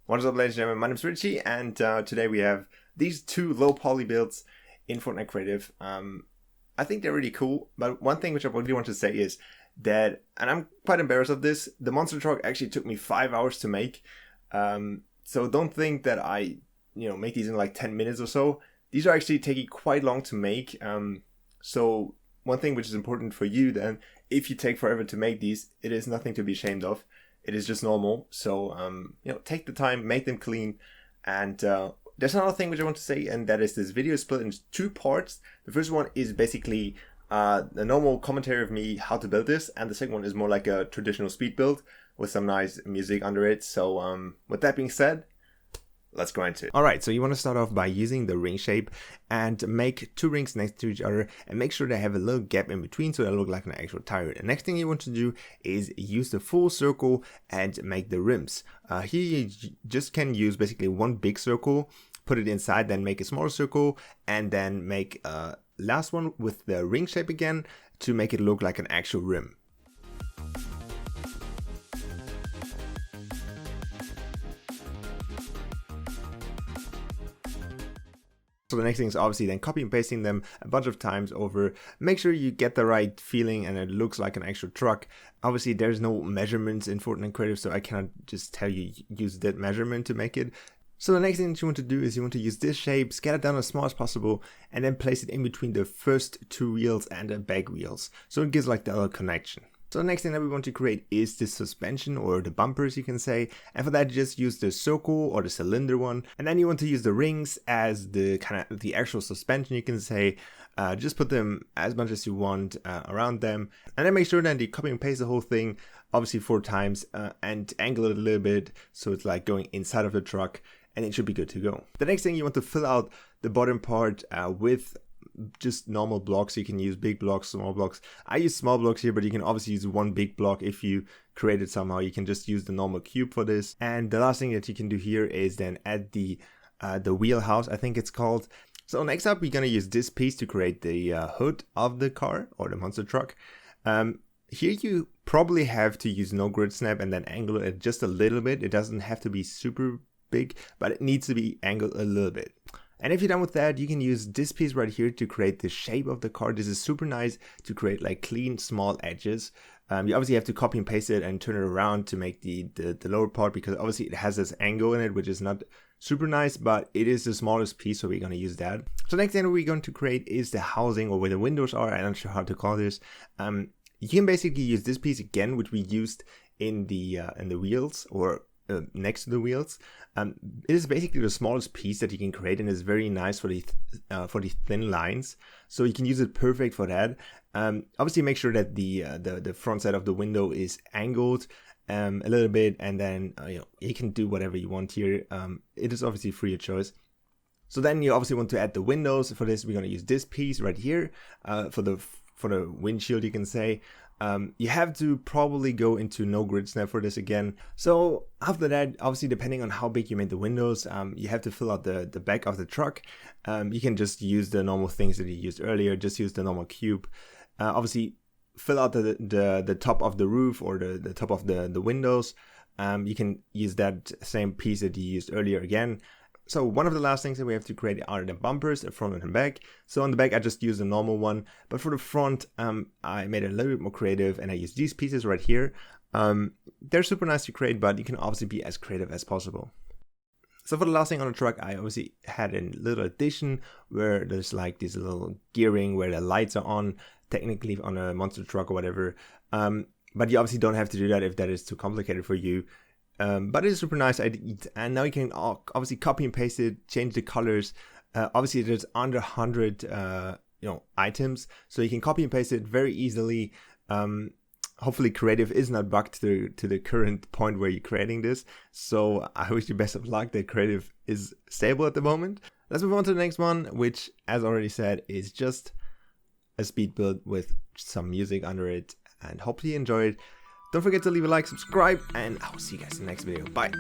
What is up, ladies and gentlemen? My name is Richie, and today we have these two low poly builds in Fortnite Creative. I think they're really cool, but one thing which I really want to say is that, and I'm quite embarrassed of this, the monster truck actually took me 5 hours to make. So don't think that I, make these in like 10 minutes or so. These are actually taking quite long to make. So one thing which is important for you then, if you take forever to make these, it is nothing to be ashamed of. It is just normal. So, take the time, make them clean. And there's another thing which I want to say, and that is this video is split into two parts. The first one is basically a normal commentary of me how to build this, and the second one is more like a traditional speed build with some nice music under it. So with that being said, let's go into it. Alright, so you want to start off by using the ring shape and make two rings next to each other and make sure they have a little gap in between so they look like an actual tire. The next thing you want to do is use the full circle and make the rims. Here you just can use basically one big circle, put it inside, then make a smaller circle, and then make a last one with the ring shape again to make it look like an actual rim. So the next thing is obviously then copy and pasting them a bunch of times over. Make sure you get the right feeling and it looks like an actual truck. Obviously there's no measurements in Fortnite Creative, so I cannot just tell you use that measurement to make it. So the next thing that you want to do is you want to use this shape, scale it down as small as possible, and then place it in between the first two wheels and the back wheels. So it gives like the other connection. So the next thing that we want to create is the suspension, or the bumpers you can say, and for that just use the circle or the cylinder one, and then you want to use the rings as the kind of the actual suspension you can say. Just put them as much as you want around them, and then make sure that you copy and paste the whole thing obviously 4 times and angle it a little bit so it's like going inside of the truck, and it should be good to go. The next thing, you want to fill out the bottom part with just normal blocks. You can use big blocks, small blocks. I use small blocks here, but you can obviously use one big block if you create it somehow. You can just use the normal cube for this. And the last thing that you can do here is then add the wheelhouse, I think it's called. So next up, we're gonna use this piece to create the hood of the car or the monster truck. Here you probably have to use no grid snap and then angle it just a little bit. It doesn't have to be super big, but it needs to be angled a little bit. And if you're done with that, you can use this piece right here to create the shape of the car. This is super nice to create like clean, small edges. You obviously have to copy and paste it and turn it around to make the lower part, because obviously it has this angle in it, which is not super nice, but it is the smallest piece, so we're going to use that. So next thing that we're going to create is the housing, or where the windows are. I'm not sure how to call this. You can basically use this piece again, which we used in the wheels, or next to the wheels. It is basically the smallest piece that you can create, and it's very nice for the thin lines. So you can use it perfect for that. Obviously, make sure that the front side of the window is angled a little bit, and then you can do whatever you want here. It is obviously free of choice. So then you obviously want to add the windows. For this, we're going to use this piece right here for the windshield, you can say. You have to probably go into no grid snap for this again. So after that, obviously depending on how big you made the windows, you have to fill out the back of the truck. You can just use the normal things that you used earlier. Just use the normal cube. Obviously fill out the top of the roof, or the top of the windows. You can use that same piece that you used earlier again. So one of the last things that we have to create are the bumpers, the front and back. So on the back, I just used a normal one, but for the front, I made it a little bit more creative, and I used these pieces right here. They're super nice to create, but you can obviously be as creative as possible. So for the last thing on the truck, I obviously had a little addition where there's like this little gearing where the lights are on, technically on a monster truck or whatever. But you obviously don't have to do that if that is too complicated for you. But it is super nice, and now you can obviously copy and paste it, change the colors. Obviously there's under 100 items, so you can copy and paste it very easily. Hopefully Creative is not bugged to the current point where you're creating this, so I wish you best of luck that Creative is stable at the moment. Let's move on to the next one, which, as already said, is just a speed build with some music under it, and hopefully you enjoy it. Don't forget to leave a like, subscribe, and I will see you guys in the next video. Bye!